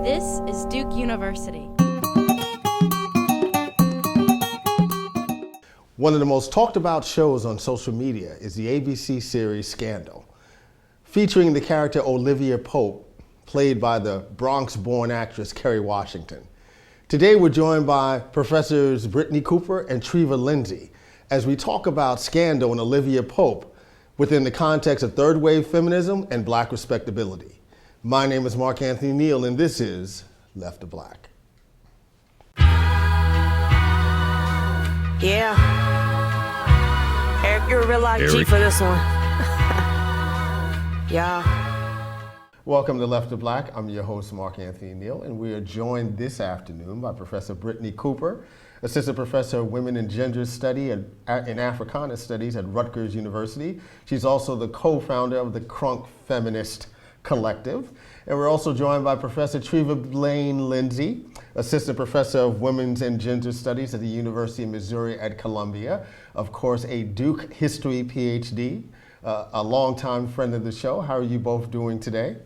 This is Duke University. One of the most talked about shows on social media is the ABC series Scandal, featuring the character Olivia Pope, played by the Bronx-born actress Kerry Washington. Today we're joined by Professors Brittney Cooper and Treva Lindsey as we talk about Scandal and Olivia Pope within the context of third wave feminism and Black respectability. My name is Anthony Neal and this is Left of Black. Yeah. Eric, you're a real life G for this one. Yeah. Welcome to Left of Black. I'm your host, Anthony Neal, and we are joined this afternoon by Professor Brittney Cooper, Assistant Professor of Women and Gender Study and Africana Studies at Rutgers University. She's also the co-founder of the Crunk Feminist Collective. And we're also joined by Professor Treva Lindsey, Assistant Professor of Women's and Gender Studies at the University of Missouri at Columbia. Of course, a Duke History PhD, a longtime friend of the show. How are you both doing today?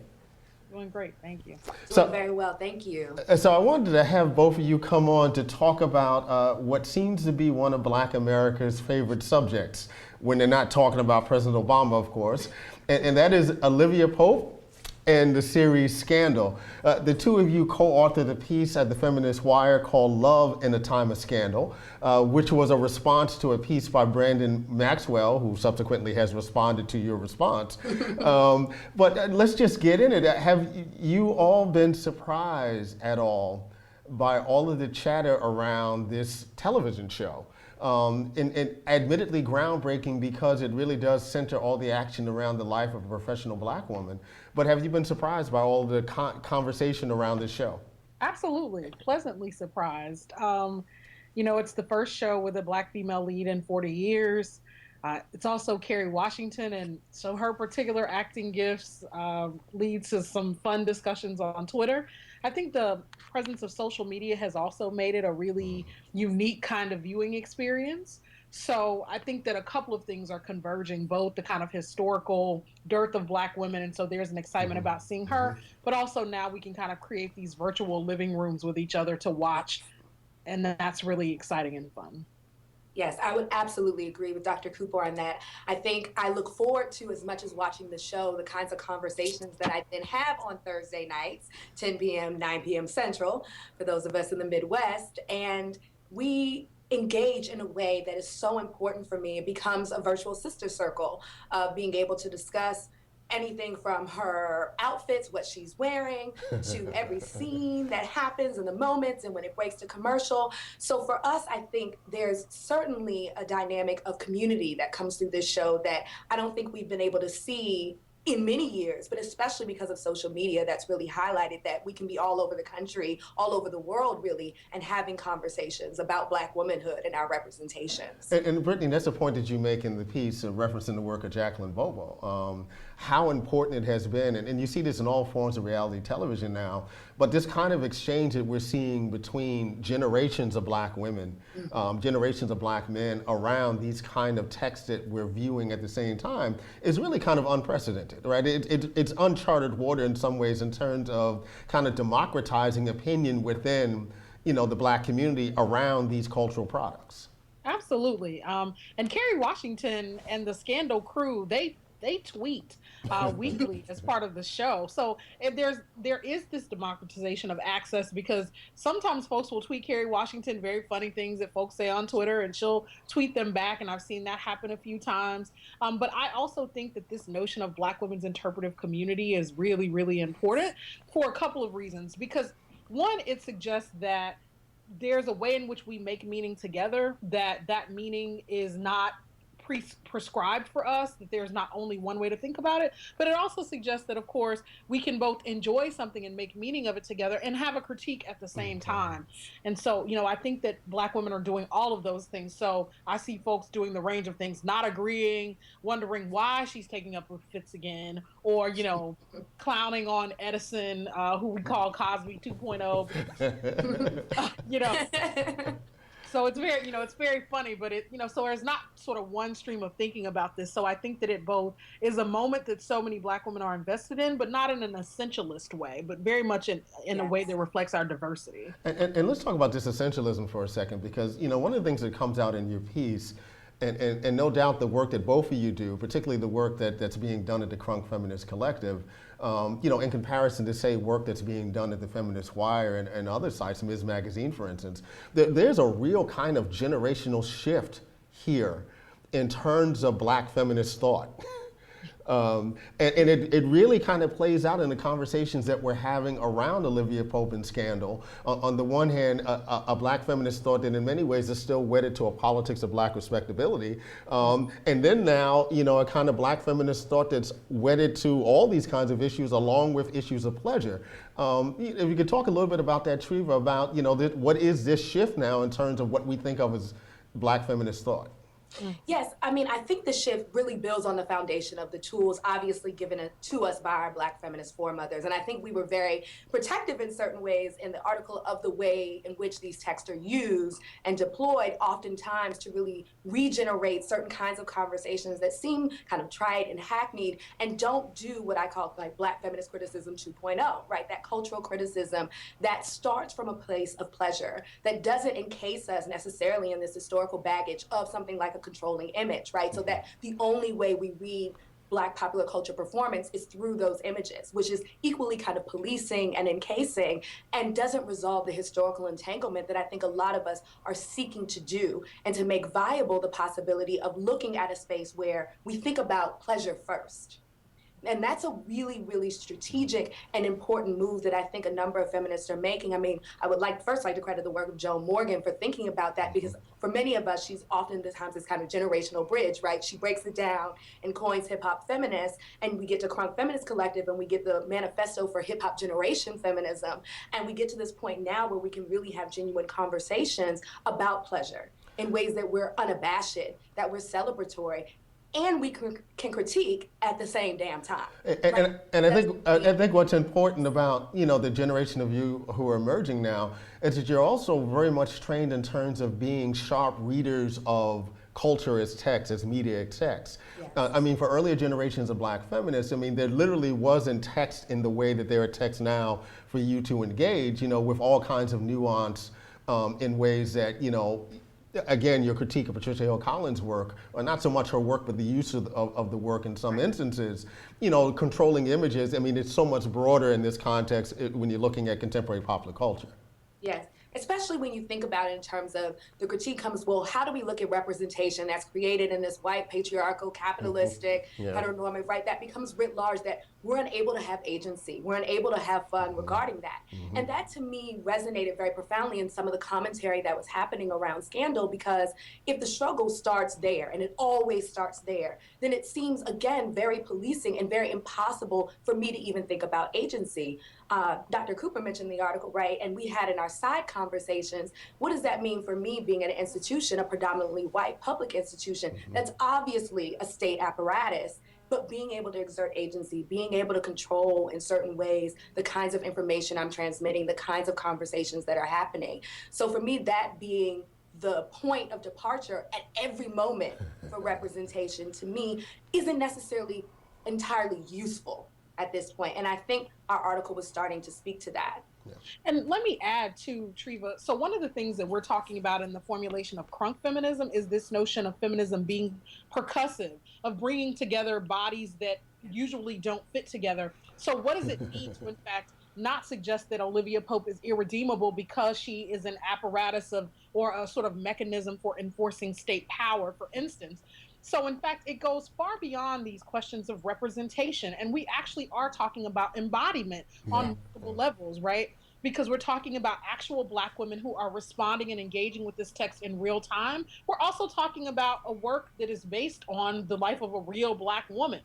Doing great, thank you. Doing very well, thank you. So I wanted to have both of you come on to talk about what seems to be one of Black America's favorite subjects when they're not talking about President Obama, of course, and that is Olivia Pope and the series Scandal. The two of you co-authored a piece at the Feminist Wire called Love in a Time of Scandal, which was a response to a piece by Brandon Maxwell, who subsequently has responded to your response. But let's just get in it. Have you all been surprised at all by all of the chatter around this television show? And admittedly groundbreaking because it really does center all the action around the life of a professional Black woman. But have you been surprised by all the conversation around this show? Absolutely, pleasantly surprised. It's the first show with a Black female lead in 40 years. It's also Kerry Washington, and so her particular acting gifts lead to some fun discussions on Twitter. I think the presence of social media has also made it a really unique kind of viewing experience. So I think that a couple of things are converging, both the kind of historical dearth of Black women, and so there's an excitement about seeing her, but also now we can kind of create these virtual living rooms with each other to watch, and that's really exciting and fun. Yes, I would absolutely agree with Dr. Cooper on that. I think I look forward to, as much as watching the show, the kinds of conversations that I then have on Thursday nights, 10 p.m., 9 p.m. Central, for those of us in the Midwest. And we engage in a way that is so important for me. It becomes a virtual sister circle of being able to discuss anything from her outfits, what she's wearing, to every scene that happens in the moments and when it breaks to commercial. So for us, I think there's certainly a dynamic of community that comes through this show that I don't think we've been able to see in many years, but especially because of social media, that's really highlighted that we can be all over the country, all over the world, really, and having conversations about Black womanhood and our representations. And Brittney, that's a point that you make in the piece, referencing the work of Jacqueline Bobo, how important it has been, and you see this in all forms of reality television now, but this kind of exchange that we're seeing between generations of Black women, generations of Black men around these kind of texts that we're viewing at the same time is really kind of unprecedented, right? It's uncharted water in some ways in terms of kind of democratizing opinion within, the Black community around these cultural products. Absolutely. And Kerry Washington and the Scandal crew, they tweet weekly as part of the show. So there is this democratization of access, because sometimes folks will tweet Kerry Washington very funny things that folks say on Twitter, and she'll tweet them back, and I've seen that happen a few times. But I also think that this notion of Black women's interpretive community is really, really important for a couple of reasons. Because one, it suggests that there's a way in which we make meaning together, that meaning is not prescribed for us, that there's not only one way to think about it, but it also suggests that, of course, we can both enjoy something and make meaning of it together and have a critique at the same time. And so, I think that Black women are doing all of those things. So I see folks doing the range of things, not agreeing, wondering why she's taking up with Fitz again, or, clowning on Edison, who we call Cosby 2.0. So it's very, it's very funny, but so there's not sort of one stream of thinking about this. So I think that it both is a moment that so many Black women are invested in, but not in an essentialist way, but very much in a way that reflects our diversity. And let's talk about this essentialism for a second, because one of the things that comes out in your piece, and no doubt the work that both of you do, particularly the work that's being done at the Crunk Feminist Collective, in comparison to, say, work that's being done at the Feminist Wire and other sites, Ms. Magazine, for instance, there's a real kind of generational shift here in terms of Black feminist thought. And it really kind of plays out in the conversations that we're having around Olivia Pope and Scandal. On the one hand, a Black feminist thought that in many ways is still wedded to a politics of Black respectability. And then now, a kind of Black feminist thought that's wedded to all these kinds of issues along with issues of pleasure. If you could talk a little bit about that, Treva, about, what is this shift now in terms of what we think of as Black feminist thought? Yes, I mean, I think the shift really builds on the foundation of the tools obviously given to us by our Black feminist foremothers. And I think we were very protective in certain ways in the article of the way in which these texts are used and deployed oftentimes to really regenerate certain kinds of conversations that seem kind of trite and hackneyed and don't do what I call like Black feminist criticism 2.0, right? That cultural criticism that starts from a place of pleasure, that doesn't encase us necessarily in this historical baggage of something like a controlling image, right? So that the only way we read Black popular culture performance is through those images, which is equally kind of policing and encasing and doesn't resolve the historical entanglement that I think a lot of us are seeking to do and to make viable the possibility of looking at a space where we think about pleasure first. And that's a really, really strategic and important move that I think a number of feminists are making. I mean, I would first like to credit the work of Joan Morgan for thinking about that, because for many of us, she's oftentimes this kind of generational bridge, right? She breaks it down and coins hip hop feminists, and we get to Crunk Feminist Collective, and we get the manifesto for hip hop generation feminism. And we get to this point now where we can really have genuine conversations about pleasure in ways that we're unabashed, that we're celebratory, and we can critique at the same damn time. And I think what's important about the generation of you who are emerging now is that you're also very much trained in terms of being sharp readers of culture as text, as media as text. Yes. I mean, for earlier generations of Black feminists, I mean, there literally wasn't text in the way that there are texts now for you to engage, with all kinds of nuance in ways that, again, your critique of Patricia Hill Collins' work, or not so much her work, but the use of the work in some instances, controlling images. I mean, it's so much broader in this context when you're looking at contemporary popular culture. Yes, especially when you think about it in terms of the critique comes, well, how do we look at representation that's created in this white, patriarchal, capitalistic, heteronormative, right? That becomes writ large, that we're unable to have agency. We're unable to have fun regarding that. And that, to me, resonated very profoundly in some of the commentary that was happening around Scandal, because if the struggle starts there, and it always starts there, then it seems, again, very policing and very impossible for me to even think about agency. Dr. Cooper mentioned the article, right? And we had in our side conversations, what does that mean for me being in an institution, a predominantly white public institution, that's obviously a state apparatus, but being able to exert agency, being able to control in certain ways the kinds of information I'm transmitting, the kinds of conversations that are happening. So for me, that being the point of departure at every moment for representation, to me, isn't necessarily entirely useful at this point. And I think our article was starting to speak to that. Yeah. And let me add to Treva. So one of the things that we're talking about in the formulation of Crunk feminism is this notion of feminism being percussive, of bringing together bodies that usually don't fit together. So what does it mean to, in fact, not suggest that Olivia Pope is irredeemable because she is an apparatus of, or a sort of mechanism for enforcing state power, for instance? So in fact, it goes far beyond these questions of representation. And we actually are talking about embodiment on multiple levels, right? Because we're talking about actual Black women who are responding and engaging with this text in real time. We're also talking about a work that is based on the life of a real Black woman.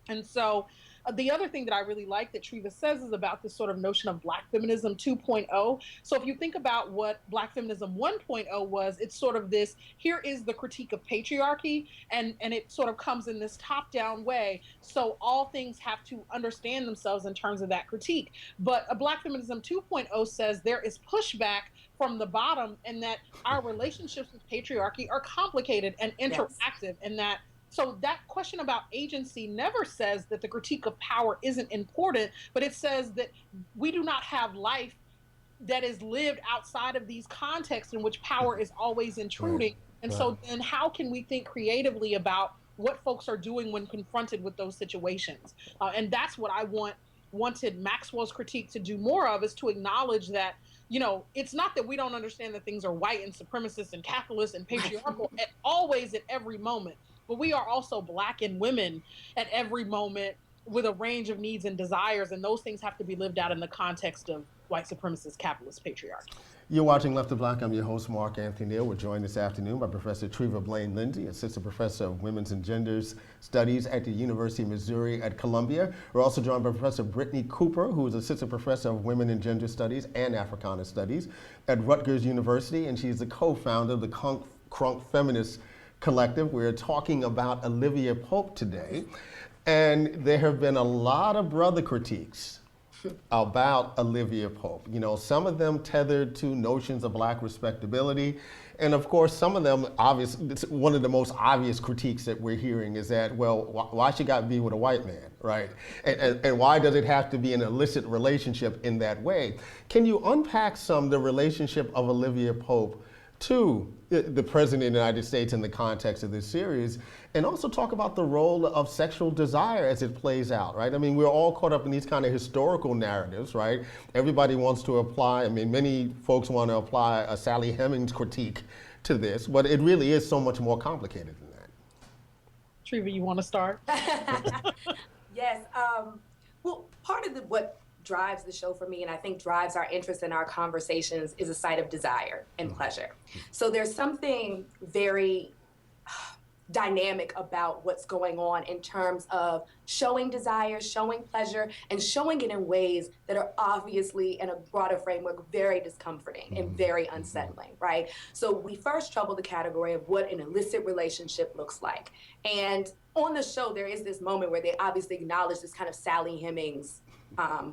And so the other thing that I really like that Treva says is about this sort of notion of Black feminism 2.0. So if you think about what Black feminism 1.0 was, it's sort of this, here is the critique of patriarchy, and it sort of comes in this top-down way. So all things have to understand themselves in terms of that critique. But a Black feminism 2.0 says there is pushback from the bottom, and that our relationships with patriarchy are complicated and interactive, and that so that question about agency never says that the critique of power isn't important, but it says that we do not have life that is lived outside of these contexts in which power is always intruding. Right. And so then how can we think creatively about what folks are doing when confronted with those situations? And that's what I wanted Maxwell's critique to do more of, is to acknowledge that, you know, it's not that we don't understand that things are white and supremacist and capitalist and patriarchal always at every moment, but we are also Black and women at every moment with a range of needs and desires, and those things have to be lived out in the context of white supremacist capitalist patriarchy. You're watching Left of Black. I'm your host, Mark Anthony Neal. We're joined this afternoon by Professor Treva Lindsey, Assistant Professor of Women's and Genders Studies at the University of Missouri at Columbia. We're also joined by Professor Brittney Cooper, who is Assistant Professor of Women and Gender Studies and Africana Studies at Rutgers University, and she's the co-founder of the Crunk Feminist Collective. We're talking about Olivia Pope today, and there have been a lot of brother critiques about Olivia Pope. You know, some of them tethered to notions of Black respectability, and of course some of them one of the most obvious critiques that we're hearing is that, well, why she got to be with a white man, right? And why does it have to be an illicit relationship in that way? Can you unpack the relationship of Olivia Pope to the President of the United States in the context of this series, and also talk about the role of sexual desire as it plays out, right? I mean, we're all caught up in these kind of historical narratives, right? Everybody wants to apply, I mean, many folks want to apply a Sally Hemings critique to this, but it really is so much more complicated than that. Treva, you want to start? Yes. Well, part of what drives the show for me, and I think drives our interest in our conversations, is a site of desire and pleasure. So there's something very dynamic about what's going on in terms of showing desire, showing pleasure, and showing it in ways that are obviously, in a broader framework, very discomforting and very unsettling, right? So we first trouble the category of what an illicit relationship looks like. And on the show, there is this moment where they obviously acknowledge this kind of Sally Hemings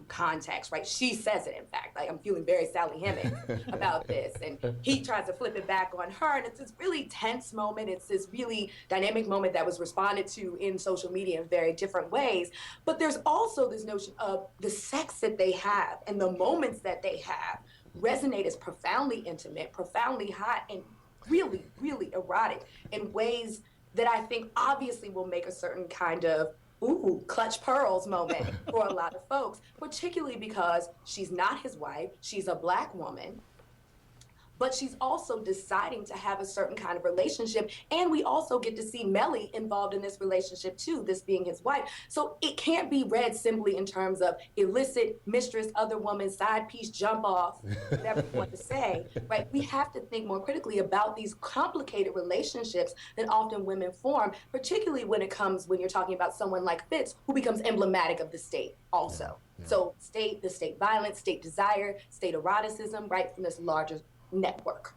context, right? She says it, in fact, like, I'm feeling very Sally Hemings about this. And he tries to flip it back on her. And it's this really tense moment. It's this really dynamic moment that was responded to in social media in very different ways. But there's also this notion of the sex that they have and the moments that they have resonate as profoundly intimate, profoundly hot, and really, really erotic in ways that I think obviously will make a certain kind of clutch pearls moment for a lot of folks, particularly because she's not his wife, she's a Black woman, but she's also deciding to have a certain kind of relationship. And we also get to see Melly involved in this relationship too, this being his wife. So it can't be read simply in terms of illicit, mistress, other woman, side piece, jump off, whatever you want to say, right? We have to think more critically about these complicated relationships that often women form, particularly when you're talking about someone like Fitz, who becomes emblematic of the state also. Yeah. So the state violence, state desire, state eroticism, right, from this larger network.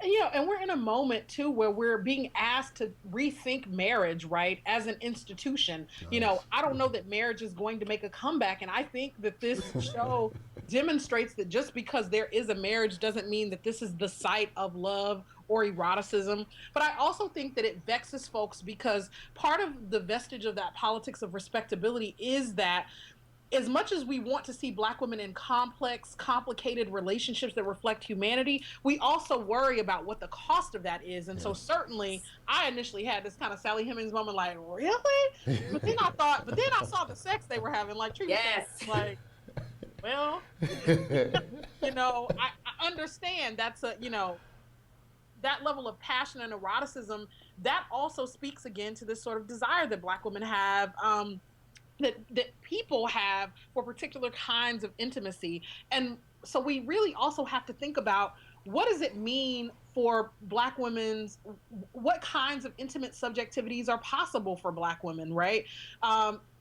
And, you know, and we're in a moment too where we're being asked to rethink marriage, right, as an institution. Nice. You know, I don't know that marriage is going to make a comeback, and I think that this show demonstrates that just because there is a marriage doesn't mean that this is the site of love or eroticism. But I also think that it vexes folks because part of the vestige of that politics of respectability is that as much as we want to see Black women in complex, complicated relationships that reflect humanity, we also worry about what the cost of that is. And so certainly I initially had this kind of Sally Hemings moment, like, really? But then I saw the sex they were having, like, yes. Like, well, you know, I understand that's a, you know, that level of passion and eroticism, that also speaks again to this sort of desire that Black women have, that people have for particular kinds of intimacy. And so we really also have to think about, what does it mean for Black women's, what kinds of intimate subjectivities are possible for Black women, right?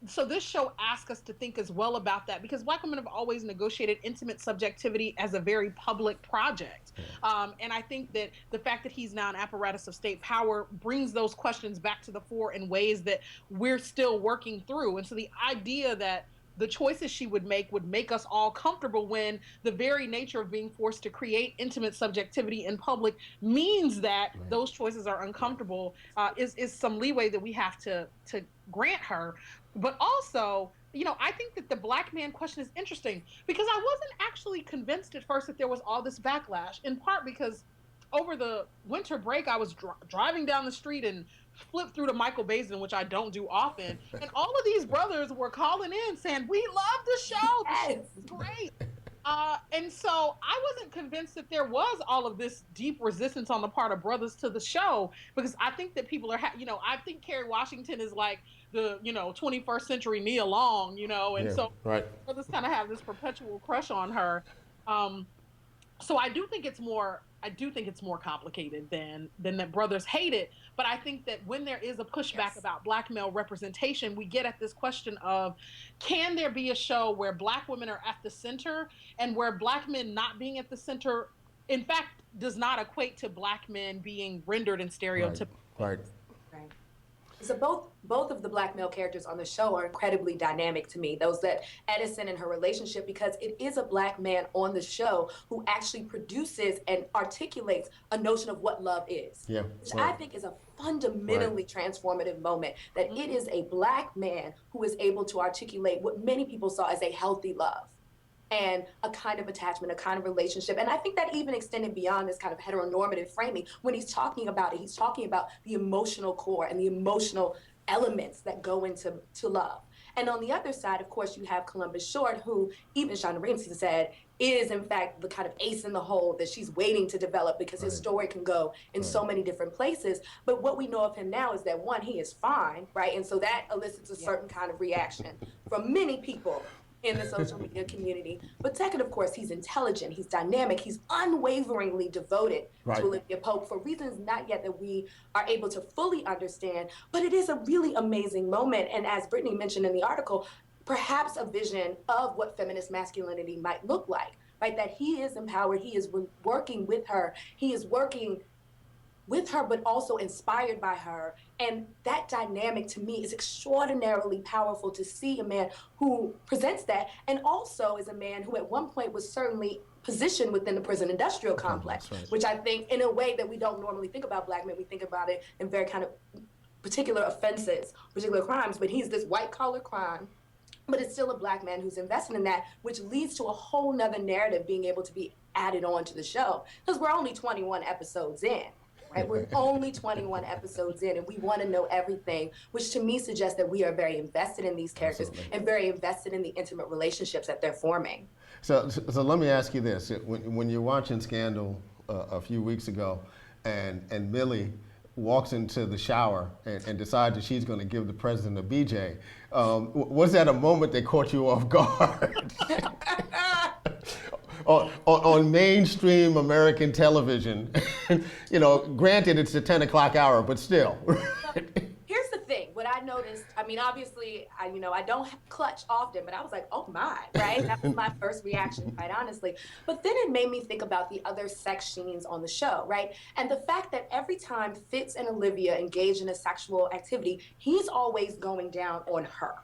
so this show asks us to think as well about that, because Black women have always negotiated intimate subjectivity as a very public project. And I think that the fact that he's now an apparatus of state power brings those questions back to the fore in ways that we're still working through. And so the idea that the choices she would make us all comfortable, when the very nature of being forced to create intimate subjectivity in public means that those choices are uncomfortable, is some leeway that we have to grant her. But also, I think that the Black man question is interesting, because I wasn't actually convinced at first that there was all this backlash, in part because over the winter break, I was driving down the street and flipped through to Michael Basin, which I don't do often, and all of these brothers were calling in saying, "We love the show. The show is great." And so I wasn't convinced that there was all of this deep resistance on the part of brothers to the show, because I think that people are, I think Kerry Washington is like the, 21st century Nia Long, and so brothers kind of have this perpetual crush on her. So I do think it's more complicated than that brothers hate it. But I think that when there is a pushback about Black male representation, we get at this question of, can there be a show where Black women are at the center, and where Black men not being at the center, in fact, does not equate to Black men being rendered in stereotypical. Right. So both of the Black male characters on the show are incredibly dynamic to me. Those that Edison and her relationship, because it is a Black man on the show who actually produces and articulates a notion of what love is, which I think is a fundamentally transformative moment, that it is a Black man who is able to articulate what many people saw as a healthy love and a kind of attachment, a kind of relationship. And I think that even extended beyond this kind of heteronormative framing. When he's talking about it, he's talking about the emotional core and the emotional elements that go into love. And on the other side, of course, you have Columbus Short, who even Shonda Rhimes said is in fact the kind of ace in the hole that she's waiting to develop, because his story can go in so many different places. But what we know of him now is that, one, he is fine, right? And so that elicits a certain kind of reaction from many people in the social media community. But second, of course, he's intelligent, he's dynamic, he's unwaveringly devoted to Olivia Pope for reasons not yet that we are able to fully understand. But it is a really amazing moment. And as Brittney mentioned in the article, perhaps a vision of what feminist masculinity might look like, right? That he is empowered, he is working with her, he is working with her, but also inspired by her. And that dynamic to me is extraordinarily powerful, to see a man who presents that, and also is a man who at one point was certainly positioned within the prison industrial complex, which I think in a way that we don't normally think about Black men, we think about it in very kind of particular offenses, particular crimes, but he's this white collar crime, but it's still a Black man who's invested in that, which leads to a whole nother narrative being able to be added on to the show, because we're only 21 episodes in. Right? We're only 21 episodes in, and we want to know everything, which to me suggests that we are very invested in these characters and very invested in the intimate relationships that they're forming. So let me ask you this. When you're watching Scandal a few weeks ago, and Millie walks into the shower and decides that she's going to give the president a BJ, was that a moment that caught you off guard? On mainstream American television, granted it's the 10 o'clock hour, but still. Here's the thing, what I noticed, I mean, obviously, I don't clutch often, but I was like, oh my, right? That was my first reaction, quite honestly. But then it made me think about the other sex scenes on the show, right? And the fact that every time Fitz and Olivia engage in a sexual activity, he's always going down on her.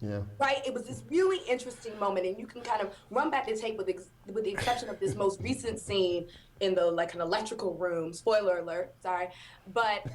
Yeah. Right? It was this really interesting moment, and you can kind of run back the tape with the exception of this most recent scene in the an electrical room. Spoiler alert, sorry. But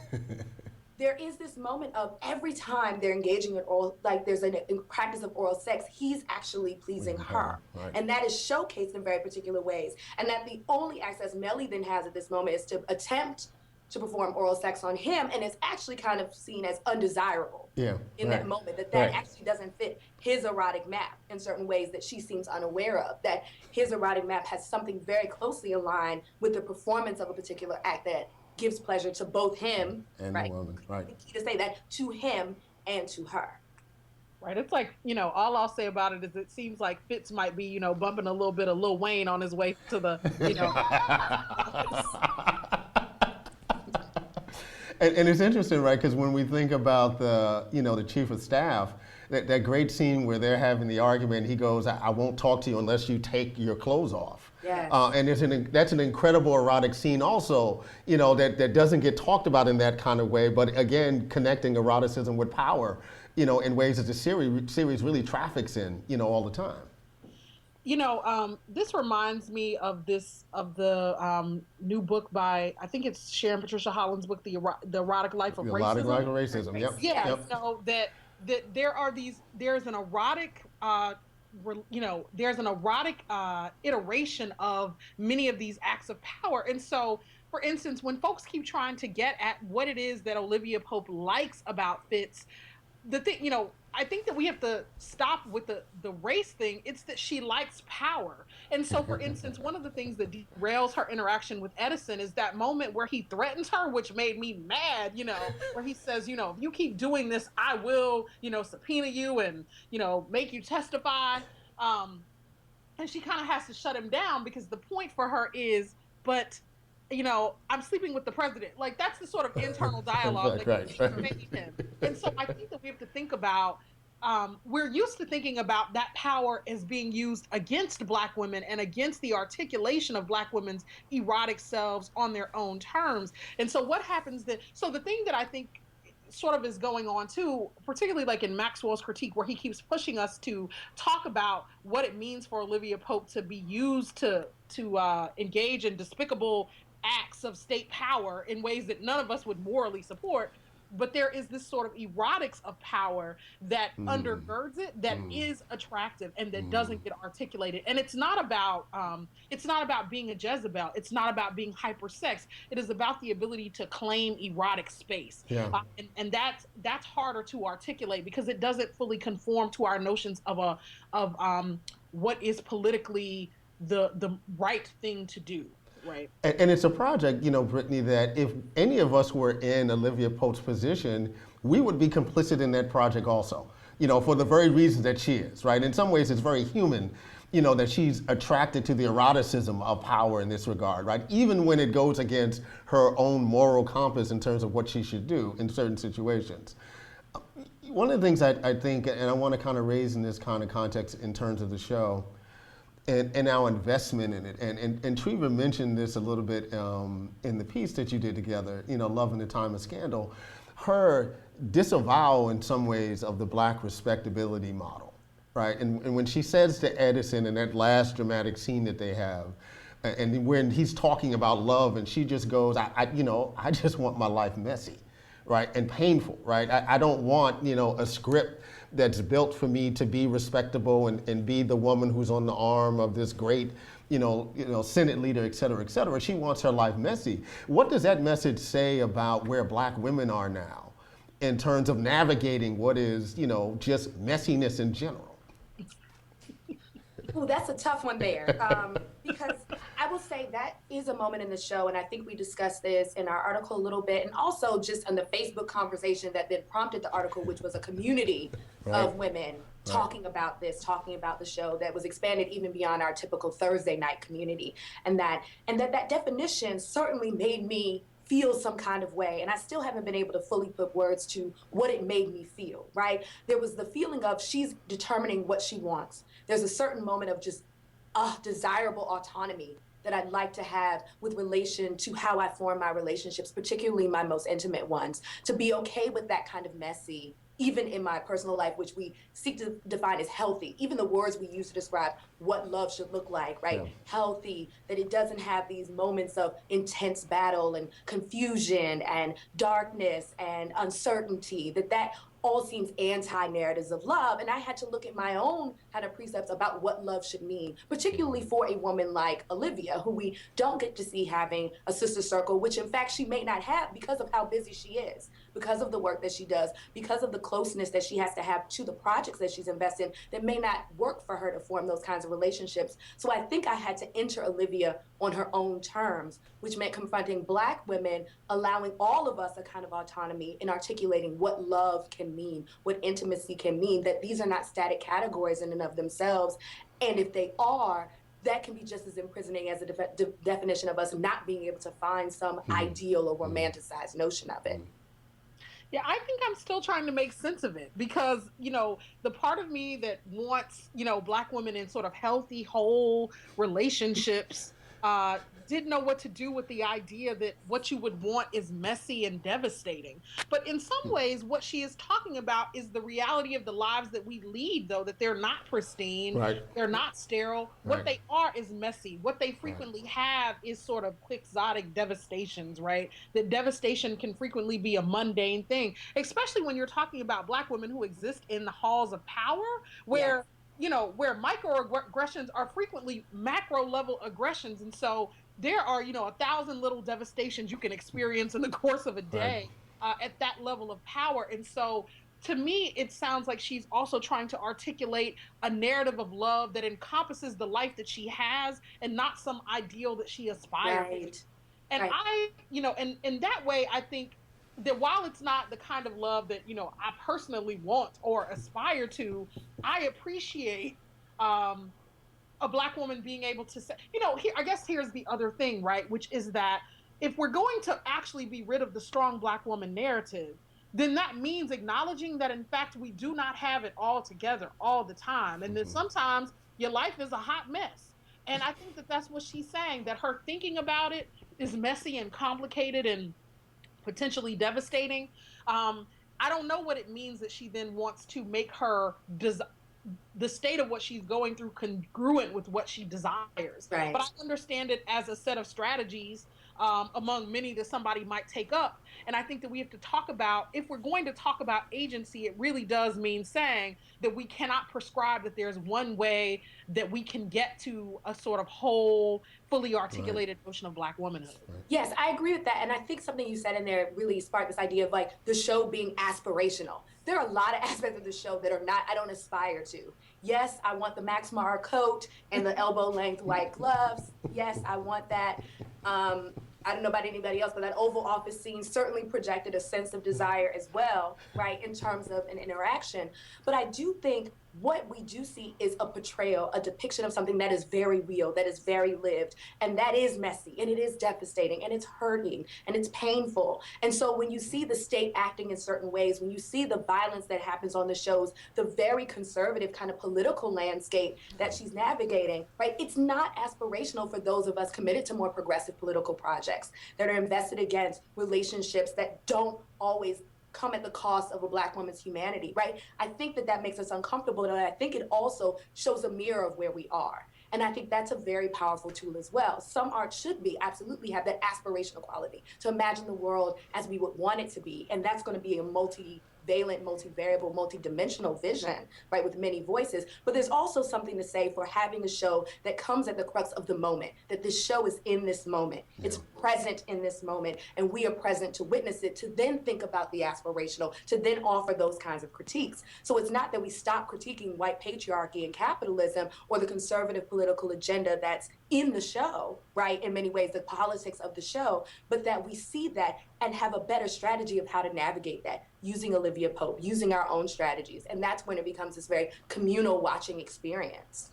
there is this moment of every time they're engaging in oral, there's a practice of oral sex, he's actually pleasing her. Right. And that is showcased in very particular ways. And that the only access Mellie then has at this moment is to attempt to perform oral sex on him, and it's actually kind of seen as undesirable in that moment, that actually doesn't fit his erotic map in certain ways that she seems unaware of, that his erotic map has something very closely aligned with the performance of a particular act that gives pleasure to both him and the woman. Right. To say that to him and to her. Right. It's like, all I'll say about it is it seems like Fitz might be, bumping a little bit of Lil Wayne on his way to the, And it's interesting, right? Because when we think about the chief of staff, that great scene where they're having the argument, he goes, I won't talk to you unless you take your clothes off. Yes. And that's an incredible erotic scene also, that doesn't get talked about in that kind of way, but again, connecting eroticism with power, in ways that the series really traffics in, all the time. This reminds me of the new book by, I think it's Sharon Patricia Holland's book, The Erotic Life of The Racism. erotic life of racism, yep. Yeah, Yep. that there's an erotic iteration of many of these acts of power. And so, for instance, when folks keep trying to get at what it is that Olivia Pope likes about Fitz, the thing, I think that we have to stop with the race thing. It's that she likes power. And so, for instance, one of the things that derails her interaction with Edison is that moment where he threatens her, which made me mad, where he says, if you keep doing this, I will, subpoena you and, make you testify. And she kind of has to shut him down because the point for her is, but I'm sleeping with the president. Like, that's the sort of internal dialogue that she's making him. And so I think that we have to think about, we're used to thinking about that power as being used against Black women and against the articulation of Black women's erotic selves on their own terms. And so what happens so the thing that I think sort of is going on too, particularly like in Maxwell's critique, where he keeps pushing us to talk about what it means for Olivia Pope to be used to engage in despicable acts of state power in ways that none of us would morally support. But there is this sort of erotics of power that undergirds it, that is attractive and that doesn't get articulated. And it's not about being a Jezebel. It's not about being hypersex. It is about the ability to claim erotic space. Yeah. And that's harder to articulate because it doesn't fully conform to our notions of what is politically the right thing to do. Right. And it's a project, Brittney, that if any of us were in Olivia Pope's position, we would be complicit in that project also, for the very reasons that she is, right? In some ways, it's very human, that she's attracted to the eroticism of power in this regard, right? Even when it goes against her own moral compass in terms of what she should do in certain situations. One of the things I think, and I want to kind of raise in this kind of context in terms of the show, and our investment in it. And Treva mentioned this a little bit in the piece that you did together, Love in the Time of Scandal, her disavowal in some ways of the Black respectability model, right? And when she says to Edison in that last dramatic scene that they have, and when he's talking about love and she just goes, I just want my life messy, right? And painful, right? I don't want, a script that's built for me to be respectable and be the woman who's on the arm of this great, Senate leader, et cetera, et cetera. She wants her life messy. What does that message say about where Black women are now in terms of navigating what is, just messiness in general? Oh, that's a tough one there. Because I will say that is a moment in the show, and I think we discussed this in our article a little bit, and also just on the Facebook conversation that then prompted the article, which was a community of women talking about this, talking about the show that was expanded even beyond our typical Thursday night community. And that definition certainly made me feel some kind of way. And I still haven't been able to fully put words to what it made me feel, right? There was the feeling of she's determining what she wants. There's a certain moment of just desirable autonomy that I'd like to have with relation to how I form my relationships, particularly my most intimate ones, to be okay with that kind of messy, even in my personal life, which we seek to define as healthy. Even the words we use to describe what love should look like, right? Yeah. Healthy, that it doesn't have these moments of intense battle and confusion and darkness and uncertainty, that all seems anti-narratives of love. And I had to look at my own kind of precepts about what love should mean, particularly for a woman like Olivia, who we don't get to see having a sister circle, which in fact she may not have because of how busy she is, because of the work that she does, because of the closeness that she has to have to the projects that she's invested in that may not work for her to form those kinds of relationships. So I think I had to enter Olivia on her own terms, which meant confronting Black women, allowing all of us a kind of autonomy in articulating what love can mean, what intimacy can mean, that these are not static categories in and of themselves. And if they are, that can be just as imprisoning as a definition of us not being able to find some ideal or romanticized notion of it. Yeah, I think I'm still trying to make sense of it because, the part of me that wants, Black women in sort of healthy, whole relationships didn't know what to do with the idea that what you would want is messy and devastating. But in some ways, what she is talking about is the reality of the lives that we lead, though, that they're not pristine, Right. they're not sterile. Right. What they are is messy. What they frequently have is sort of quixotic devastations, right? That devastation can frequently be a mundane thing, especially when you're talking about Black women who exist in the halls of power, where where microaggressions are frequently macro level aggressions. And so there are, 1,000 little devastations you can experience in the course of a day at that level of power. And so to me, it sounds like she's also trying to articulate a narrative of love that encompasses the life that she has and not some ideal that she aspires to. And I, and in that way, I think that while it's not the kind of love that, I personally want or aspire to, I appreciate a Black woman being able to say, here, I guess here's the other thing, right? Which is that if we're going to actually be rid of the strong Black woman narrative, then that means acknowledging that, in fact, we do not have it all together all the time. And that sometimes your life is a hot mess. And I think that that's what she's saying, that her thinking about it is messy and complicated and potentially devastating. I don't know what it means that she then wants to make her the state of what she's going through congruent with what she desires. Right. But I understand it as a set of strategies among many that somebody might take up. And I think that we have to talk about, if we're going to talk about agency, it really does mean saying that we cannot prescribe that there's one way that we can get to a sort of whole, fully articulated notion of Black womanhood. Yes, I agree with that. And I think something you said in there really sparked this idea of like the show being aspirational. There are a lot of aspects of the show that are not, I don't aspire to. Yes, I want the Max Mara coat and the elbow length white gloves. Yes, I want that. I don't know about anybody else, but that Oval Office scene certainly projected a sense of desire as well, right, in terms of an interaction. But I do think what we do see is a portrayal, a depiction of something that is very real, that is very lived, and that is messy, and it is devastating, and it's hurting, and it's painful. And so when you see the state acting in certain ways, when you see the violence that happens on the shows, the very conservative kind of political landscape that she's navigating, right, it's not aspirational for those of us committed to more progressive political projects that are invested against relationships that don't always come at the cost of a Black woman's humanity, right? I think that that makes us uncomfortable, and I think it also shows a mirror of where we are. And I think that's a very powerful tool as well. Some art should be, absolutely have that aspirational quality to imagine the world as we would want it to be, and that's going to be a multi-valent, multi-variable, multi-dimensional vision, right, with many voices. But there's also something to say for having a show that comes at the crux of the moment, that this show is in this moment. Yeah. It's present in this moment, and we are present to witness it, to then think about the aspirational, to then offer those kinds of critiques. So it's not that we stop critiquing white patriarchy and capitalism or the conservative political agenda that's in the show, right, in many ways, the politics of the show, but that we see that and have a better strategy of how to navigate that, using Olivia Pope, using our own strategies. And that's when it becomes this very communal watching experience.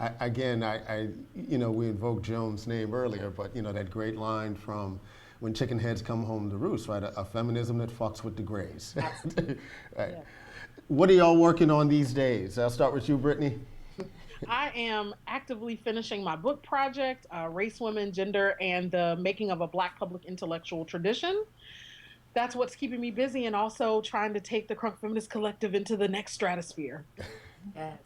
We invoked Joan's name earlier, but that great line from When Chicken Heads Come Home to Roost, right? A feminism that fucks with the grays. Right. Yeah. What are y'all working on these days? I'll start with you, Brittney. I am actively finishing my book project, Race, Women, Gender, and the Making of a Black Public Intellectual Tradition. That's what's keeping me busy, and also trying to take the Crunk Feminist Collective into the next stratosphere. Yes.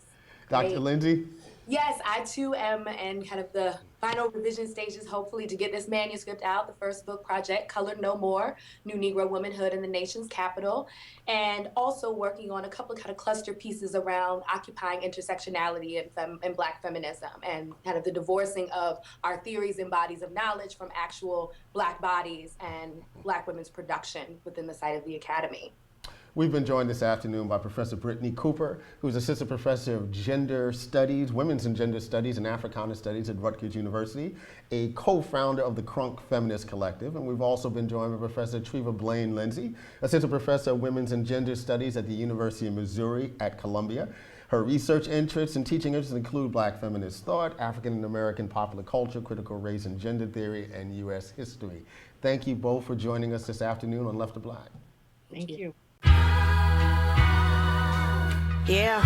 Dr. Lindsey? Yes, I too am in kind of the final revision stages, hopefully, to get this manuscript out, the first book project, Colored No More, New Negro Womanhood in the Nation's Capital, and also working on a couple of kind of cluster pieces around occupying intersectionality and Black feminism, and kind of the divorcing of our theories and bodies of knowledge from actual Black bodies and Black women's production within the site of the Academy. We've been joined this afternoon by Professor Brittney Cooper, who's Assistant Professor of Gender Studies, Women's and Gender Studies, and Africana Studies at Rutgers University, a co-founder of the Crunk Feminist Collective. And we've also been joined by Professor Treva Lindsey, Assistant Professor of Women's and Gender Studies at the University of Missouri at Columbia. Her research interests and teaching interests include Black feminist thought, African and American popular culture, critical race and gender theory, and U.S. history. Thank you both for joining us this afternoon on Left to Black. Thank you. Yeah.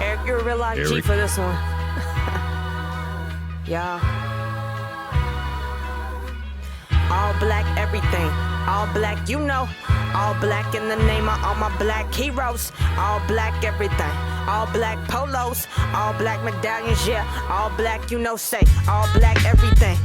Eric, you're a real life G Eric. for this one. Yeah. All black everything. All black, you know. All black in the name of all my black heroes. All black everything. All black polos. All black medallions, yeah. All black, you know, say. All black everything.